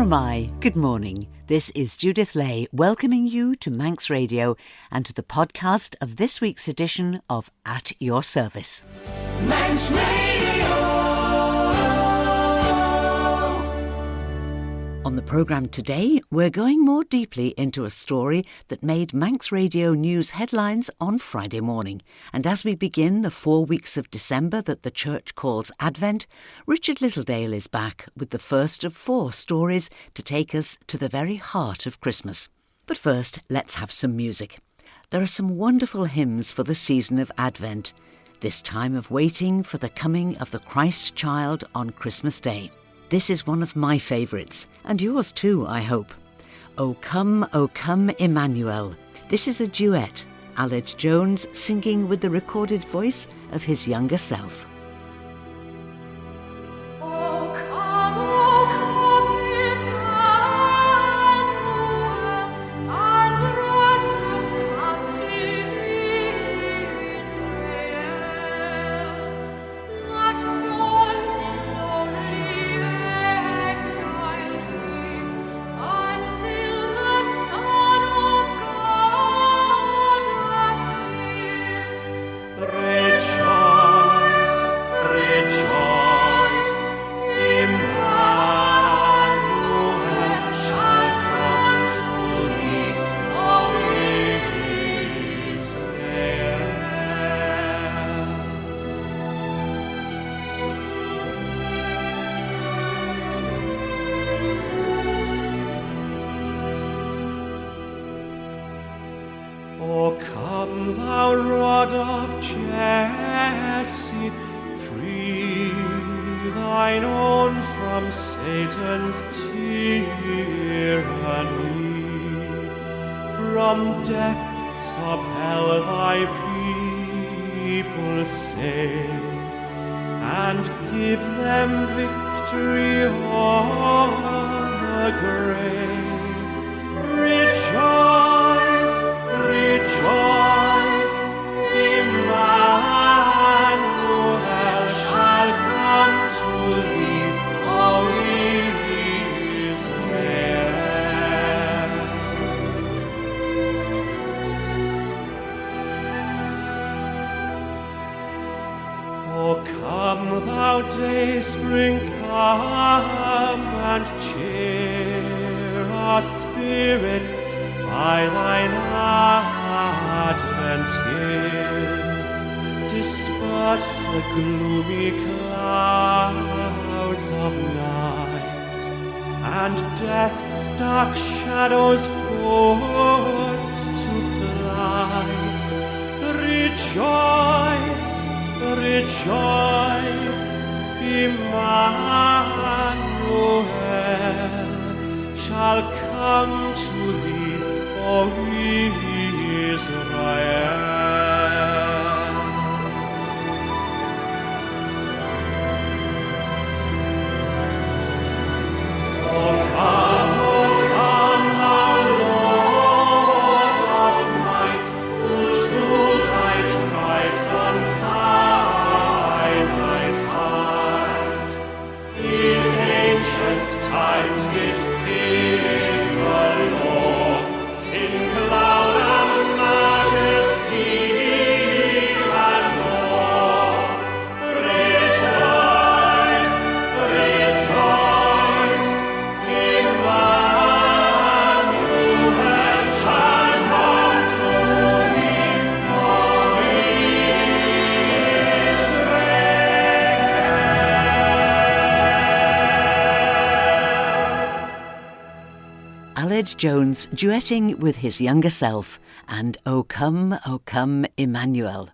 am I. Good morning. This is Judith Lay welcoming you to Manx Radio and to the podcast of this week's edition of At Your Service. Manx Radio. On the programme today, we're going more deeply into a story that made Manx Radio news headlines on Friday morning. And as we begin the 4 weeks of December that the Church calls Advent, Richard Littledale is back with the first of 4 stories to take us to the very heart of Christmas. But first, let's have some music. There are some wonderful hymns for the season of Advent, this time of waiting for the coming of the Christ child on Christmas Day. This is one of my favourites, and yours too, I hope. O come, Emmanuel. This is a duet, Aled Jones singing with the recorded voice of his younger self. O come, thou rod of Jesse, free thine own from Satan's tyranny. From depths of hell thy people save, and give them victory o'er the grave. Rejoice, rejoice, Emmanuel shall come to thee, O Israel. O come, thou dayspring, come and cheer our spirits by thine advent here. Disperse the gloomy clouds of night, and death's dark shadows put to flight. Rejoice, rejoice, Emmanuel shall come to thee, O Israel. O come, thou Lord of might, who to thy tribes on Sinai's height in ancient times didst give the law in cloud and majesty and awe. Rejoice, rejoice, Emmanuel shall come to thee, O Israel. Aled Jones duetting with his younger self and O come, Emmanuel.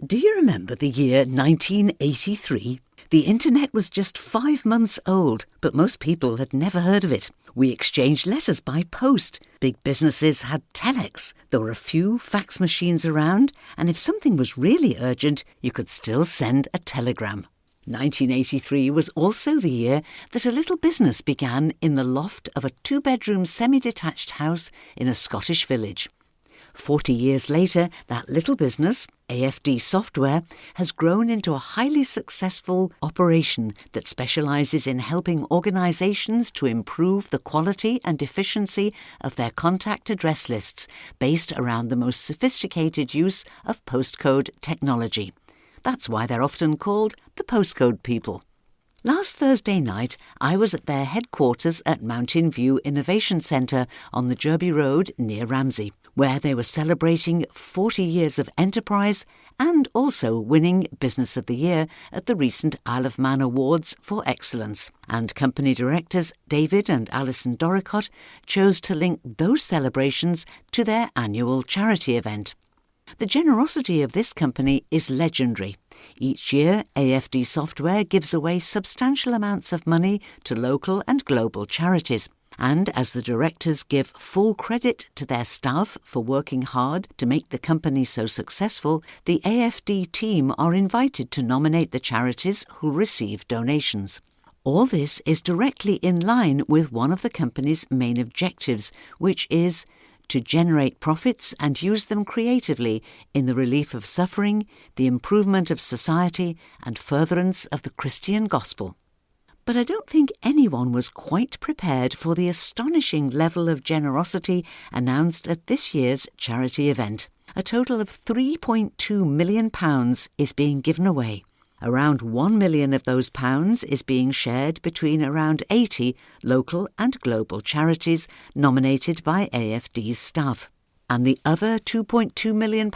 Do you remember the year 1983? The internet was just 5 months old, but most people had never heard of it. We exchanged letters by post. Big businesses had telex. There were a few fax machines around, and if something was really urgent, you could still send a telegram. 1983 was also the year that a little business began in the loft of a 2-bedroom semi-detached house in a Scottish village. 40 years later, that little business, AFD Software, has grown into a highly successful operation that specialises in helping organisations to improve the quality and efficiency of their contact address lists based around the most sophisticated use of postcode technology. That's why they're often called the postcode people. Last Thursday night, I was at their headquarters at Mountain View Innovation Centre on the Derby Road near Ramsey, where they were celebrating 40 years of enterprise and also winning Business of the Year at the recent Isle of Man Awards for Excellence. And company directors David and Alison Doricott chose to link those celebrations to their annual charity event. The generosity of this company is legendary. Each year, AFD Software gives away substantial amounts of money to local and global charities. And as the directors give full credit to their staff for working hard to make the company so successful, the AFD team are invited to nominate the charities who receive donations. All this is directly in line with one of the company's main objectives, which is to generate profits and use them creatively in the relief of suffering, the improvement of society, and furtherance of the Christian gospel. But I don't think anyone was quite prepared for the astonishing level of generosity announced at this year's charity event. A total of £3.2 million is being given away. Around £1 million of those pounds is being shared between around 80 local and global charities nominated by AFD's staff. And the other £2.2 million?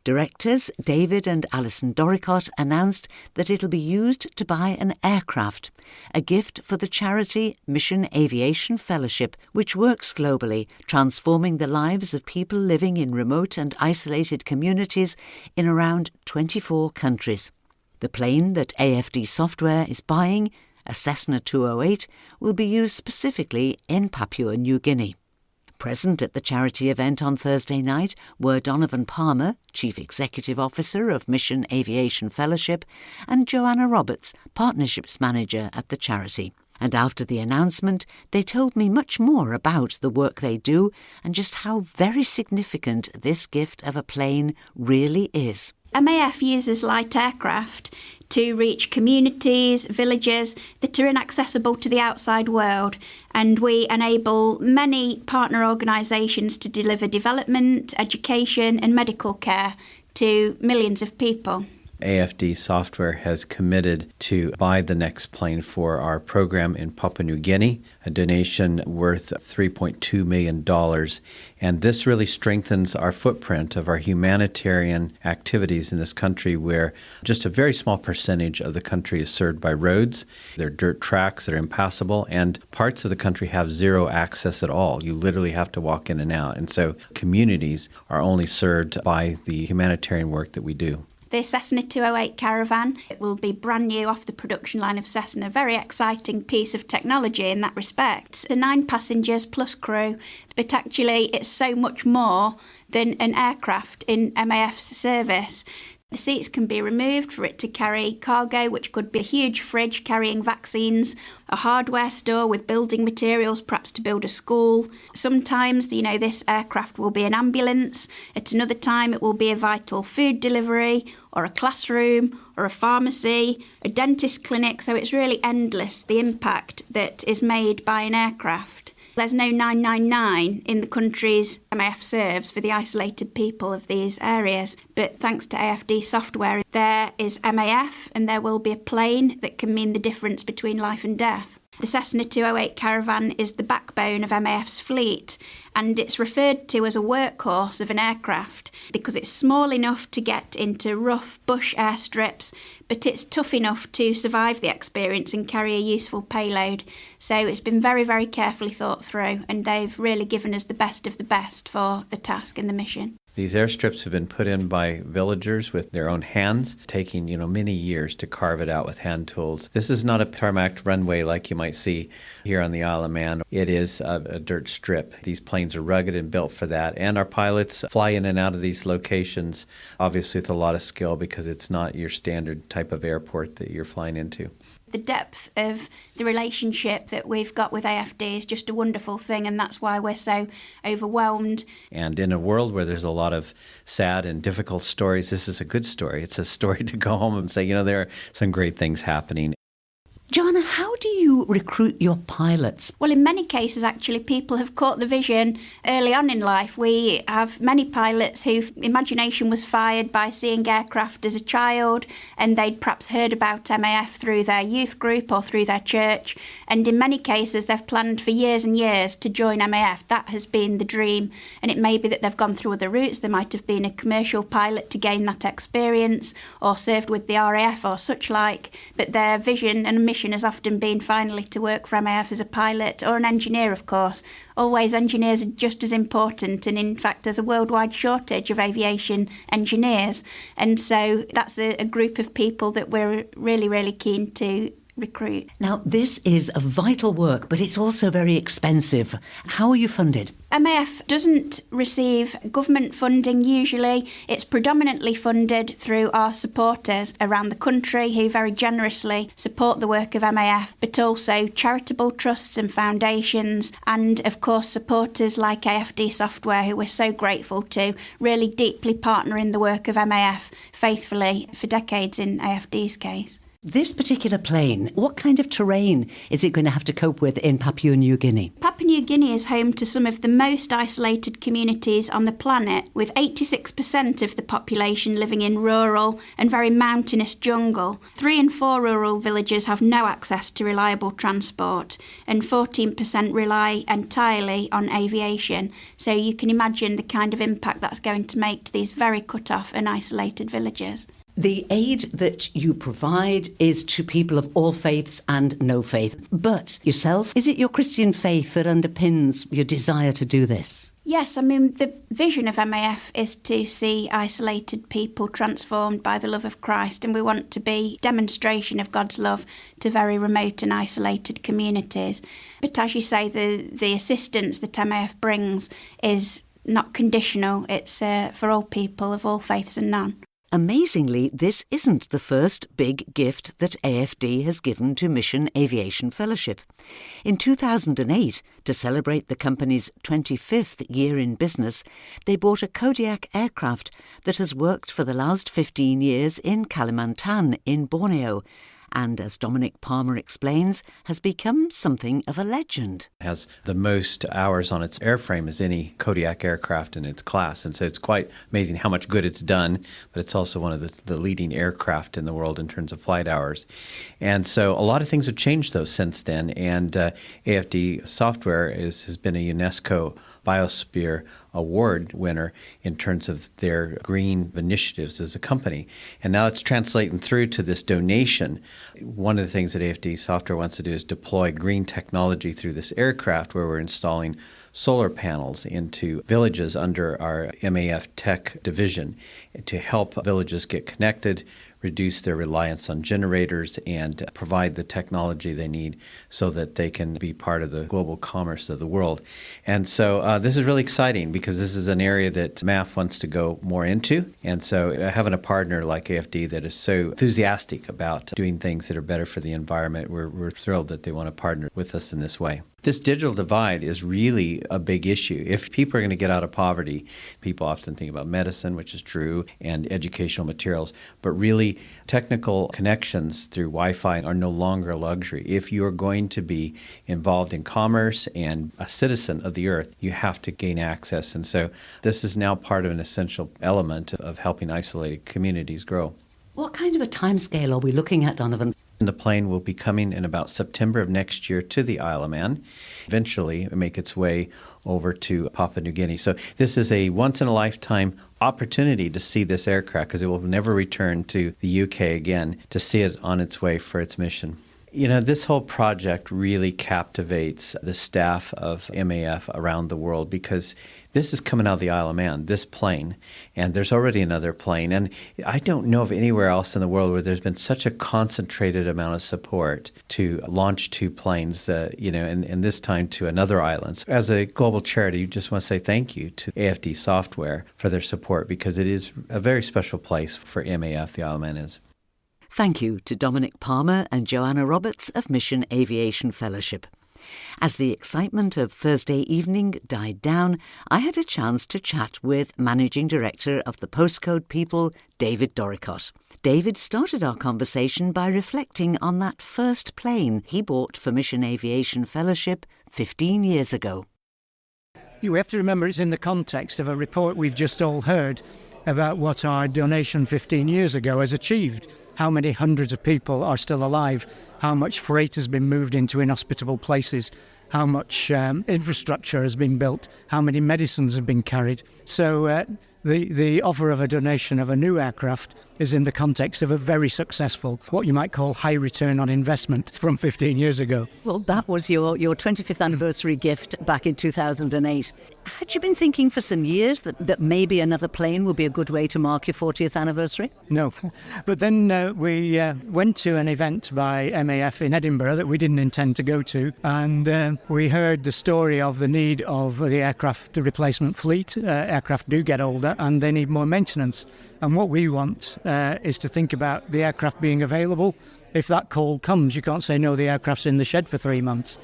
Directors David and Alison Doricott announced that it'll be used to buy an aircraft, a gift for the charity Mission Aviation Fellowship, which works globally, transforming the lives of people living in remote and isolated communities in around 24 countries. The plane that AFD Software is buying, a Cessna 208, will be used specifically in Papua New Guinea. Present at the charity event on Thursday night were Donovan Palmer, Chief Executive Officer of Mission Aviation Fellowship, and Joanna Roberts, Partnerships Manager at the charity. And after the announcement, they told me much more about the work they do and just how very significant this gift of a plane really is. MAF uses light aircraft to reach communities, villages that are inaccessible to the outside world, and we enable many partner organisations to deliver development, education and medical care to millions of people. AFD Software has committed to buy the next plane for our program in Papua New Guinea, a donation worth $3.2 million. And this really strengthens our footprint of our humanitarian activities in this country, where just a very small percentage of the country is served by roads. There are dirt tracks that are impassable, and parts of the country have zero access at all. You literally have to walk in and out. And so communities are only served by the humanitarian work that we do. The Cessna 208 Caravan, it will be brand new off the production line of Cessna, a very exciting piece of technology in that respect. 9 passengers plus crew, but actually it's so much more than an aircraft in MAF's service. The seats can be removed for it to carry cargo, which could be a huge fridge carrying vaccines, a hardware store with building materials, perhaps to build a school. Sometimes, this aircraft will be an ambulance. At another time, it will be a vital food delivery or a classroom or a pharmacy, a dentist clinic. So it's really endless, the impact that is made by an aircraft. There's no 999 in the countries MAF serves for the isolated people of these areas. But thanks to AFD Software, there is MAF and there will be a plane that can mean the difference between life and death. The Cessna 208 Caravan is the backbone of MAF's fleet, and it's referred to as a workhorse of an aircraft because it's small enough to get into rough bush airstrips, but it's tough enough to survive the experience and carry a useful payload. So it's been very, very carefully thought through, and they've really given us the best of the best for the task and the mission. These airstrips have been put in by villagers with their own hands, taking, many years to carve it out with hand tools. This is not a tarmac runway like you might see here on the Isle of Man. It is a dirt strip. These planes are rugged and built for that. And our pilots fly in and out of these locations, obviously with a lot of skill, because it's not your standard type of airport that you're flying into. The depth of the relationship that we've got with AFD is just a wonderful thing, and that's why we're so overwhelmed. And in a world where there's a lot of sad and difficult stories, this is a good story. It's a story to go home and say, there are some great things happening. Joanna, how do you recruit your pilots? Well, in many cases, actually, people have caught the vision early on in life. We have many pilots whose imagination was fired by seeing aircraft as a child, and they'd perhaps heard about MAF through their youth group or through their church. And in many cases, they've planned for years and years to join MAF. That has been the dream. And it may be that they've gone through other routes. They might have been a commercial pilot to gain that experience, or served with the RAF or such like. But their vision and mission has often been finally to work for MAF as a pilot or an engineer, of course. Always engineers are just as important, and in fact there's a worldwide shortage of aviation engineers, and so that's a group of people that we're really, really keen to recruit. Now, this is a vital work, but it's also very expensive. How are you funded? MAF doesn't receive government funding usually. It's predominantly funded through our supporters around the country who very generously support the work of MAF, but also charitable trusts and foundations, and of course supporters like AFD Software, who we're so grateful to, really deeply partner in the work of MAF faithfully for decades in AFD's case. This particular plane, what kind of terrain is it going to have to cope with in Papua New Guinea? Papua New Guinea is home to some of the most isolated communities on the planet, with 86% of the population living in rural and very mountainous jungle. 3 in 4 rural villages have no access to reliable transport, and 14% rely entirely on aviation. So you can imagine the kind of impact that's going to make to these very cut-off and isolated villages. The aid that you provide is to people of all faiths and no faith. But yourself, is it your Christian faith that underpins your desire to do this? Yes, I mean, the vision of MAF is to see isolated people transformed by the love of Christ, and we want to be a demonstration of God's love to very remote and isolated communities. But as you say, the assistance that MAF brings is not conditional. It's for all people of all faiths and none. Amazingly, this isn't the first big gift that AFD has given to Mission Aviation Fellowship. In 2008, to celebrate the company's 25th year in business, they bought a Kodiak aircraft that has worked for the last 15 years in Kalimantan in Borneo, and, as Dominic Palmer explains, has become something of a legend. It has the most hours on its airframe as any Kodiak aircraft in its class, and so it's quite amazing how much good it's done, but it's also one of the leading aircraft in the world in terms of flight hours. And so a lot of things have changed, though, since then, and AFD Software has been a UNESCO Biosphere Award winner in terms of their green initiatives as a company. And now it's translating through to this donation. One of the things that AFD Software wants to do is deploy green technology through this aircraft, where we're installing solar panels into villages under our MAF Tech division to help villages get connected, reduce their reliance on generators, and provide the technology they need so that they can be part of the global commerce of the world. And so this is really exciting because this is an area that MAF wants to go more into. And so having a partner like AFD that is so enthusiastic about doing things that are better for the environment, we're thrilled that they want to partner with us in this way. This digital divide is really a big issue. If people are going to get out of poverty, people often think about medicine, which is true, and educational materials, but really technical connections through Wi-Fi are no longer a luxury. If you're going to be involved in commerce and a citizen of the earth, you have to gain access. And so this is now part of an essential element of helping isolated communities grow. What kind of a timescale are we looking at, Donovan? The plane will be coming in about September of next year to the Isle of Man, eventually make its way over to Papua New Guinea. So this is a once-in-a-lifetime opportunity to see this aircraft, because it will never return to the UK again, to see it on its way for its mission. You know, this whole project really captivates the staff of MAF around the world, because this is coming out of the Isle of Man, this plane, and there's already another plane. And I don't know of anywhere else in the world where there's been such a concentrated amount of support to launch 2 planes, and this time to another island. So as a global charity, you just want to say thank you to AFD Software for their support, because it is a very special place for MAF, the Isle of Man is. Thank you to Dominic Palmer and Joanna Roberts of Mission Aviation Fellowship. As the excitement of Thursday evening died down, I had a chance to chat with Managing Director of the Postcode People, David Doricott. David started our conversation by reflecting on that first plane he bought for Mission Aviation Fellowship 15 years ago. You have to remember it's in the context of a report we've just all heard about what our donation 15 years ago has achieved. How many hundreds of people are still alive, how much freight has been moved into inhospitable places, how much infrastructure has been built, how many medicines have been carried. So the offer of a donation of a new aircraft is in the context of a very successful, what you might call high return on investment from 15 years ago. Well, that was your 25th anniversary gift back in 2008. Had you been thinking for some years that maybe another plane would be a good way to mark your 40th anniversary? No. But then we went to an event by MAF in Edinburgh that we didn't intend to go to, and we heard the story of the need of the aircraft replacement fleet. Aircraft do get older and they need more maintenance. And what we want is to think about the aircraft being available. If that call comes, you can't say, no, the aircraft's in the shed for 3 months.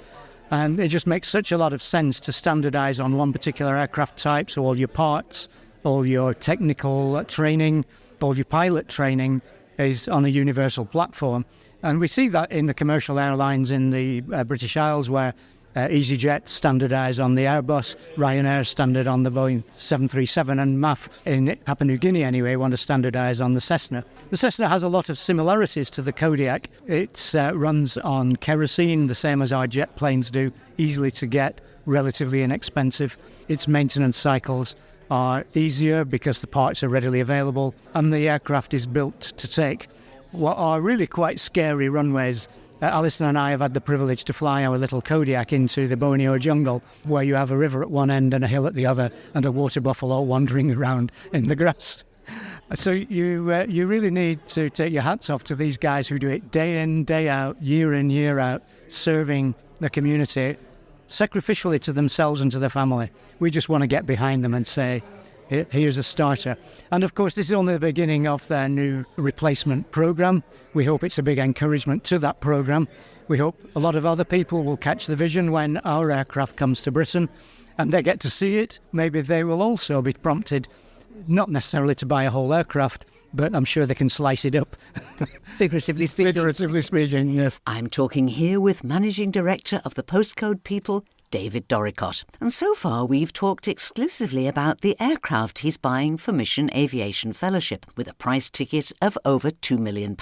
And it just makes such a lot of sense to standardise on one particular aircraft type, so all your parts, all your technical training, all your pilot training is on a universal platform. And we see that in the commercial airlines in the British Isles, where EasyJet standardise on the Airbus, Ryanair standard on the Boeing 737, and MAF in Papua New Guinea anyway want to standardise on the Cessna. The Cessna has a lot of similarities to the Kodiak. It runs on kerosene, the same as our jet planes do, easily to get, relatively inexpensive. Its maintenance cycles are easier because the parts are readily available, and the aircraft is built to take what are really quite scary runways. Alison and I have had the privilege to fly our little Kodiak into the Borneo jungle, where you have a river at one end and a hill at the other and a water buffalo wandering around in the grass. So you really need to take your hats off to these guys who do it day in, day out, year in, year out, serving the community, sacrificially to themselves and to their family. We just want to get behind them and say, here's a starter. And of course, this is only the beginning of their new replacement programme. We hope it's a big encouragement to that programme. We hope a lot of other people will catch the vision when our aircraft comes to Britain and they get to see it. Maybe they will also be prompted, not necessarily to buy a whole aircraft, but I'm sure they can slice it up. Figuratively speaking. Figuratively speaking, yes. I'm talking here with Managing Director of the Postcode People, David Doricott. And so far we've talked exclusively about the aircraft he's buying for Mission Aviation Fellowship, with a price ticket of over £2 million.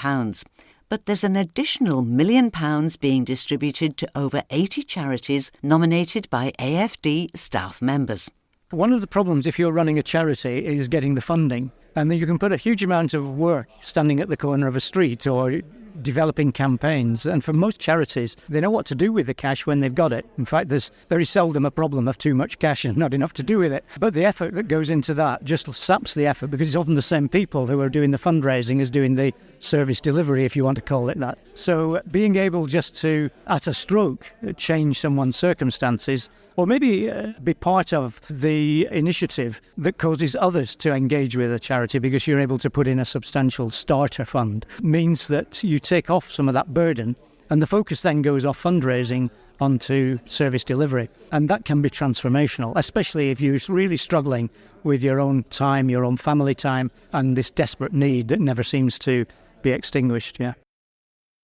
But there's an additional £1 million being distributed to over 80 charities nominated by AFD staff members. One of the problems if you're running a charity is getting the funding. And then you can put a huge amount of work standing at the corner of a street or developing campaigns. And for most charities, they know what to do with the cash when they've got it. In fact, there's very seldom a problem of too much cash and not enough to do with it. But the effort that goes into that just saps the effort, because it's often the same people who are doing the fundraising as doing the service delivery, if you want to call it that. So being able just to, at a stroke, change someone's circumstances, or maybe be part of the initiative that causes others to engage with a charity because you're able to put in a substantial starter fund, means that you take off some of that burden, and the focus then goes off fundraising onto service delivery. And that can be transformational, especially if you're really struggling with your own time, your own family time, and this desperate need that never seems to be extinguished. Yeah.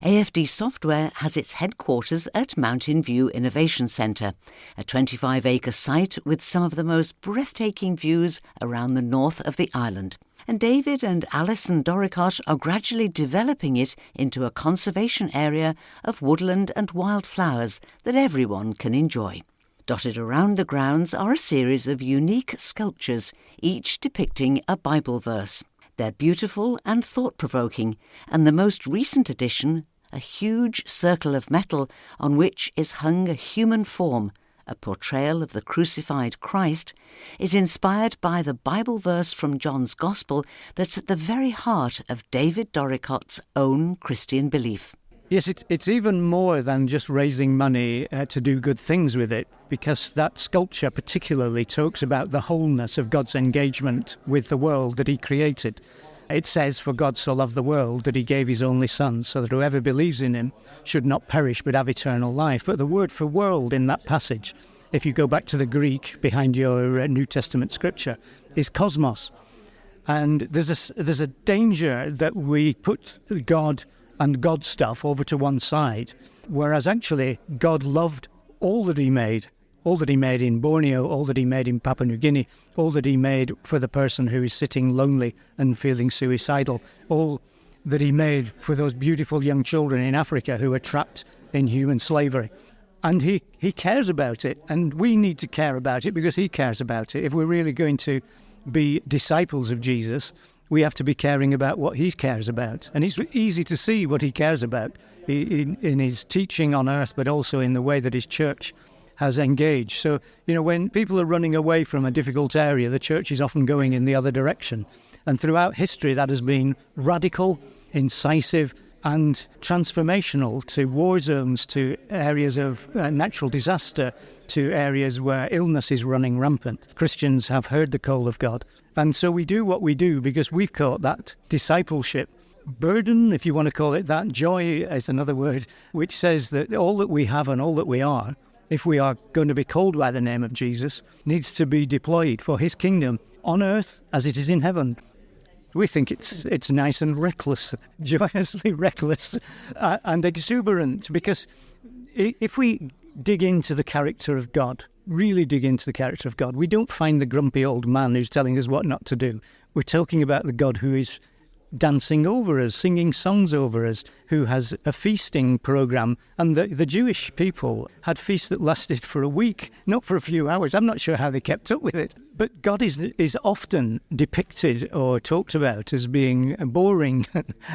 AFD Software has its headquarters at Mountain View Innovation Centre, a 25-acre site with some of the most breathtaking views around the north of the island. And David and Alison Doricott are gradually developing it into a conservation area of woodland and wildflowers that everyone can enjoy. Dotted around the grounds are a series of unique sculptures, each depicting a Bible verse. They're beautiful and thought-provoking, and the most recent addition, a huge circle of metal on which is hung a human form, a portrayal of the crucified Christ, is inspired by the Bible verse from John's Gospel that's at the very heart of David Doricott's own Christian belief. Yes, it's even more than just raising money to do good things with it, because that sculpture particularly talks about the wholeness of God's engagement with the world that he created. It says, "For God so loved the world that he gave his only Son, so that whoever believes in him should not perish but have eternal life." But the word for world in that passage, if you go back to the Greek behind your New Testament scripture, is cosmos. And there's a danger that we put God and God stuff over to one side, whereas actually God loved all that he made in Borneo, all that he made in Papua New Guinea, all that he made for the person who is sitting lonely and feeling suicidal, all that he made for those beautiful young children in Africa who are trapped in human slavery. And he cares about it, and we need to care about it because he cares about it. If we're really going to be disciples of Jesus, we have to be caring about what he cares about. And it's easy to see what he cares about in his teaching on earth, but also in the way that his church has engaged. So, when people are running away from a difficult area, the church is often going in the other direction. And throughout history, that has been radical, incisive, and transformational to war zones, to areas of natural disaster, to areas where illness is running rampant. Christians have heard the call of God. And so we do what we do because we've caught that discipleship burden, if you want to call it that. Joy is another word, which says that all that we have and all that we are, if we are going to be called by the name of Jesus, needs to be deployed for his kingdom on earth as it is in heaven. We think it's nice and reckless, joyously reckless and exuberant, because if we dig into the character of God, really dig into the character of God, we don't find the grumpy old man who's telling us what not to do. We're talking about the God who is dancing over us, singing songs over us, who has a feasting program. And the Jewish people had feasts that lasted for a week, not for a few hours. I'm not sure how they kept up with it. But God is often depicted or talked about as being boring,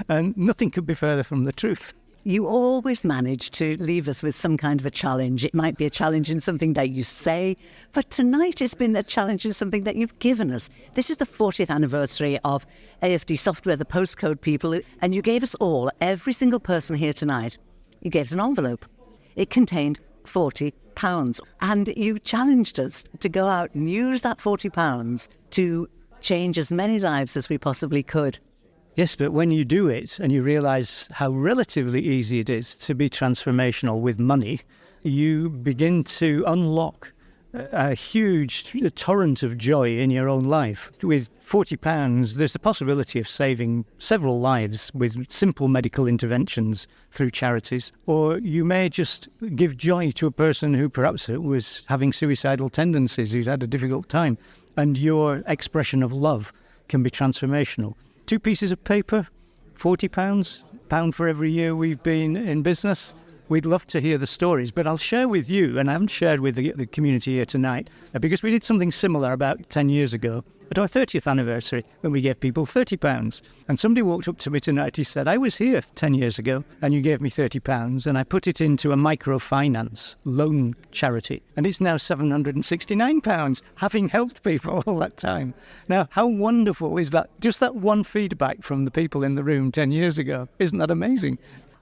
and nothing could be further from the truth. You always manage to leave us with some kind of a challenge. It might be a challenge in something that you say, but tonight it's been a challenge in something that you've given us. This is the 40th anniversary of AFD Software, the postcode people, and you gave us all, every single person here tonight, you gave us an envelope. It contained £40, and you challenged us to go out and use that £40 to change as many lives as we possibly could. Yes, but when you do it and you realise how relatively easy it is to be transformational with money, you begin to unlock a huge torrent of joy in your own life. With £40, there's the possibility of saving several lives with simple medical interventions through charities. Or you may just give joy to a person who perhaps was having suicidal tendencies, who's had a difficult time, and your expression of love can be transformational. 2 pieces of paper, £40, £1 for every year we've been in business. We'd love to hear the stories, but I'll share with you, and I haven't shared with the community here tonight, because we did something similar about 10 years ago at our 30th anniversary when we gave people £30. And somebody walked up to me tonight, he said, "I was here 10 years ago and you gave me £30 and I put it into a microfinance loan charity and it's now £769, having helped people all that time." Now, how wonderful is that? Just that one feedback from the people in the room 10 years ago. Isn't that amazing?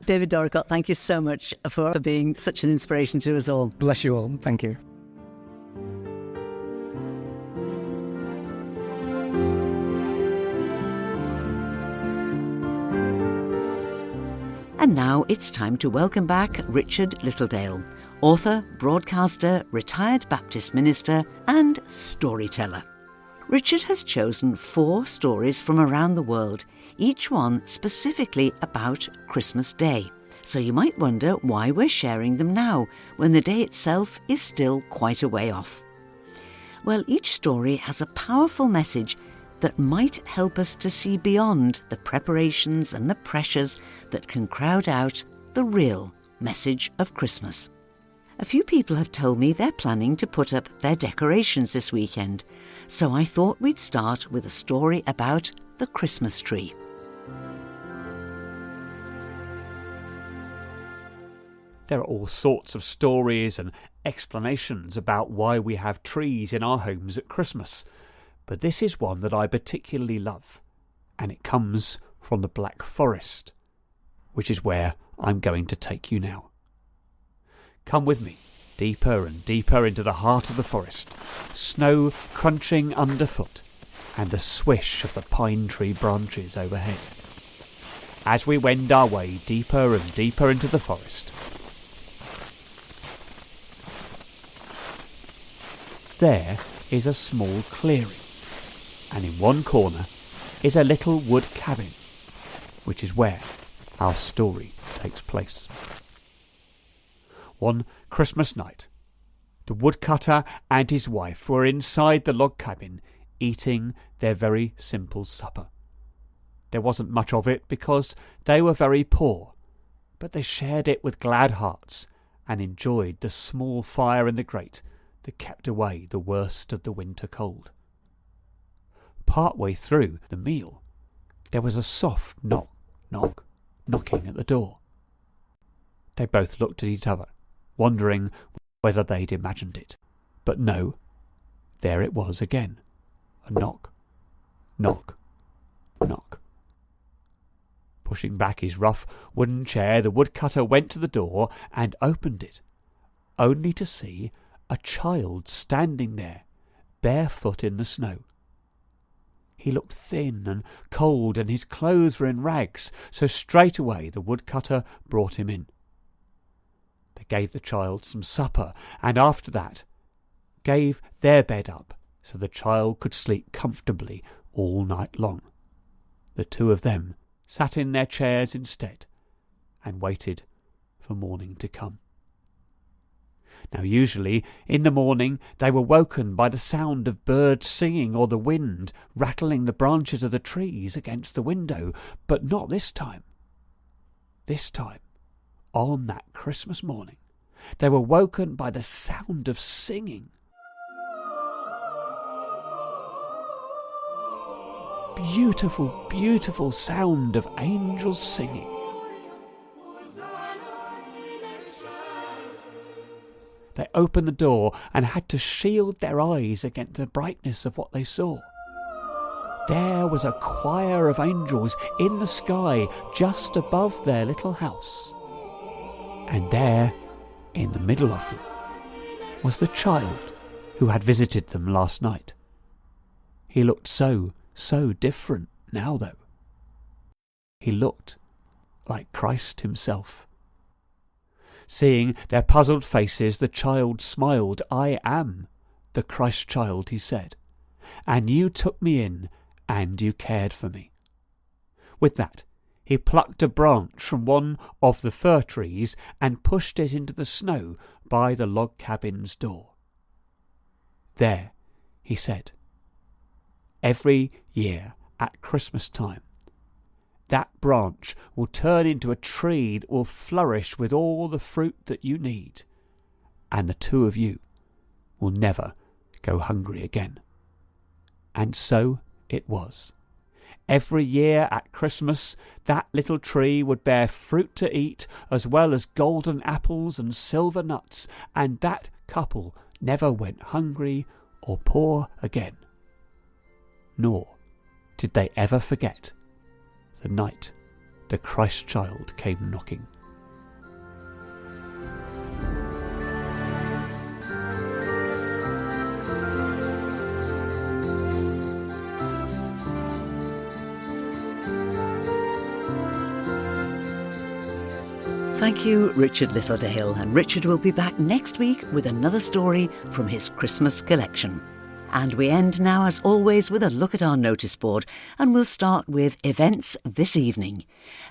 David Dorricott, thank you so much for being such an inspiration to us all. Bless you all. Thank you. And now it's time to welcome back Richard Littledale, author, broadcaster, retired Baptist minister and storyteller. Richard has chosen 4 stories from around the world, each one specifically about Christmas Day. So you might wonder why we're sharing them now, when the day itself is still quite a way off. Well, each story has a powerful message that might help us to see beyond the preparations and the pressures that can crowd out the real message of Christmas. A few people have told me they're planning to put up their decorations this weekend, so I thought we'd start with a story about the Christmas tree. There are all sorts of stories and explanations about why we have trees in our homes at Christmas, but this is one that I particularly love, and it comes from the Black Forest, which is where I'm going to take you now. Come with me, deeper and deeper into the heart of the forest, snow crunching underfoot, and the swish of the pine tree branches overhead. As we wend our way deeper and deeper into the forest, there is a small clearing, and in one corner is a little wood cabin, which is where our story takes place. One Christmas night, the woodcutter and his wife were inside the log cabin eating their very simple supper. There wasn't much of it because they were very poor, but they shared it with glad hearts and enjoyed the small fire in the grate that kept away the worst of the winter cold. Partway through the meal, there was a soft knocking at the door. They both looked at each other, wondering whether they'd imagined it. But no, there it was again. A knock. Pushing back his rough wooden chair, the woodcutter went to the door and opened it, only to see a child standing there, barefoot in the snow. He looked thin and cold, and his clothes were in rags, so straight away the woodcutter brought him in. They gave the child some supper, and after that gave their bed up so the child could sleep comfortably all night long. The two of them sat in their chairs instead and waited for morning to come. Now usually in the morning they were woken by the sound of birds singing or the wind rattling the branches of the trees against the window, but not this time. This time, on that Christmas morning, they were woken by the sound of singing. Beautiful, beautiful sound of angels singing. They opened the door and had to shield their eyes against the brightness of what they saw. There was a choir of angels in the sky just above their little house. And there, in the middle of them, was the child who had visited them last night. He looked so different now, though. He looked like Christ himself. Seeing their puzzled faces, the child smiled. "I am the Christ child," he said, "and you took me in and you cared for me." With that, he plucked a branch from one of the fir trees and pushed it into the snow by the log cabin's door. "There," he said, "every year at Christmas time, that branch will turn into a tree that will flourish with all the fruit that you need, and the two of you will never go hungry again." And so it was. Every year at Christmas, that little tree would bear fruit to eat, as well as golden apples and silver nuts, and that couple never went hungry or poor again. Nor did they ever forget the night the Christ child came knocking. Thank you, Richard Littledale, and Richard will be back next week with another story from his Christmas collection. And we end now, as always, with a look at our notice board, and we'll start with events this evening.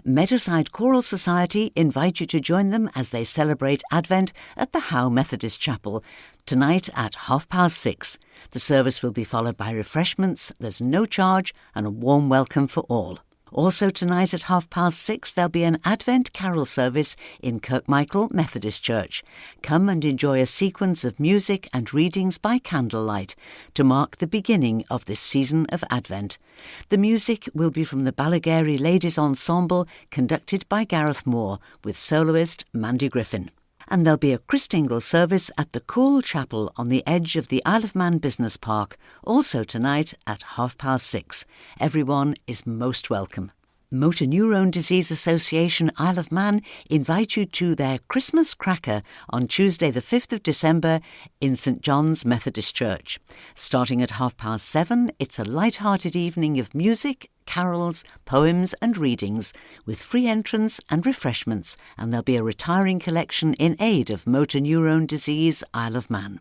Meadowside Choral Society invite you to join them as they celebrate Advent at the Howe Methodist Chapel tonight at 6:30. The service will be followed by refreshments. There's no charge and a warm welcome for all. Also tonight at 6:30 there'll be an Advent carol service in Kirkmichael Methodist Church. Come and enjoy a sequence of music and readings by candlelight to mark the beginning of this season of Advent. The music will be from the Balagary Ladies Ensemble, conducted by Gareth Moore, with soloist Mandy Griffin. And there'll be a Christingle service at the Cool Chapel on the edge of the Isle of Man Business Park, also tonight at 6:30. Everyone is most welcome. Motor Neurone Disease Association Isle of Man invite you to their Christmas Cracker on Tuesday the 5th of December in St John's Methodist Church. Starting at 7:30, it's a light-hearted evening of music, carols, poems and readings with free entrance and refreshments, and there'll be a retiring collection in aid of Motor Neurone Disease Isle of Man.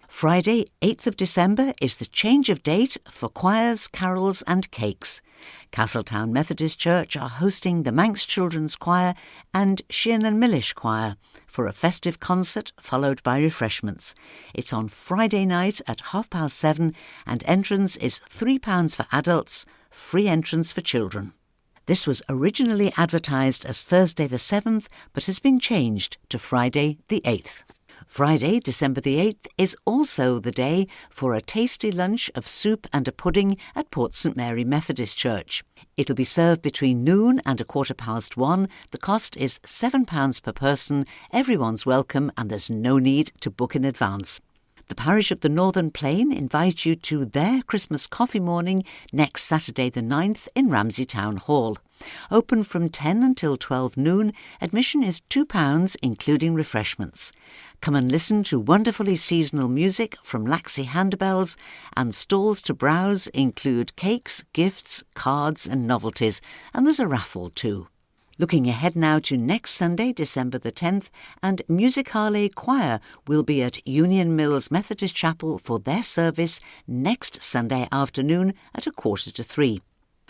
Friday, 8th of December, is the change of date for choirs, carols and cakes. Castletown Methodist Church are hosting the Manx Children's Choir and Sheehan and Millish Choir for a festive concert followed by refreshments. It's on Friday night at 7:30 and entrance is £3 for adults, free entrance for children. This was originally advertised as Thursday the 7th but has been changed to Friday the 8th. Friday, December the 8th, is also the day for a tasty lunch of soup and a pudding at Port St Mary Methodist Church. It'll be served between noon and 1:15. The cost is £7 per person. Everyone's welcome and there's no need to book in advance. The parish of the Northern Plain invite you to their Christmas coffee morning next Saturday the 9th in Ramsey Town Hall. Open from 10 until 12 noon, admission is £2 including refreshments. Come and listen to wonderfully seasonal music from Laxey Handbells, and stalls to browse include cakes, gifts, cards and novelties, and there's a raffle too. Looking ahead now to next Sunday, December the 10th, and Musicale Choir will be at Union Mills Methodist Chapel for their service next Sunday afternoon at 2:45.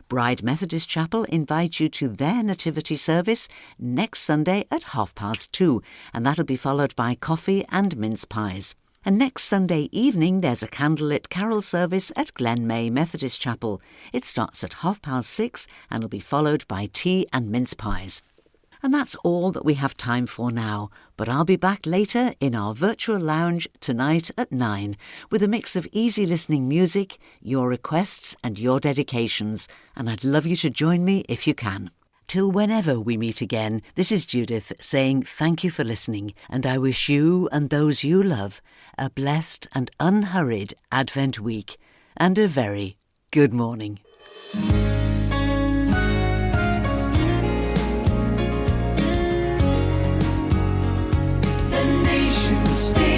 Bride Methodist Chapel invite you to their nativity service next Sunday at 2:30, and that'll be followed by coffee and mince pies. And next Sunday evening there's a candlelit carol service at Glen May Methodist Chapel. It starts at 6:30 and will be followed by tea and mince pies. And that's all that we have time for now, but I'll be back later in our virtual lounge tonight at 9 with a mix of easy listening music, your requests and your dedications, and I'd love you to join me if you can. Till whenever we meet again, this is Judith saying thank you for listening, and I wish you and those you love a blessed and unhurried Advent week and a very good morning. The nation stands.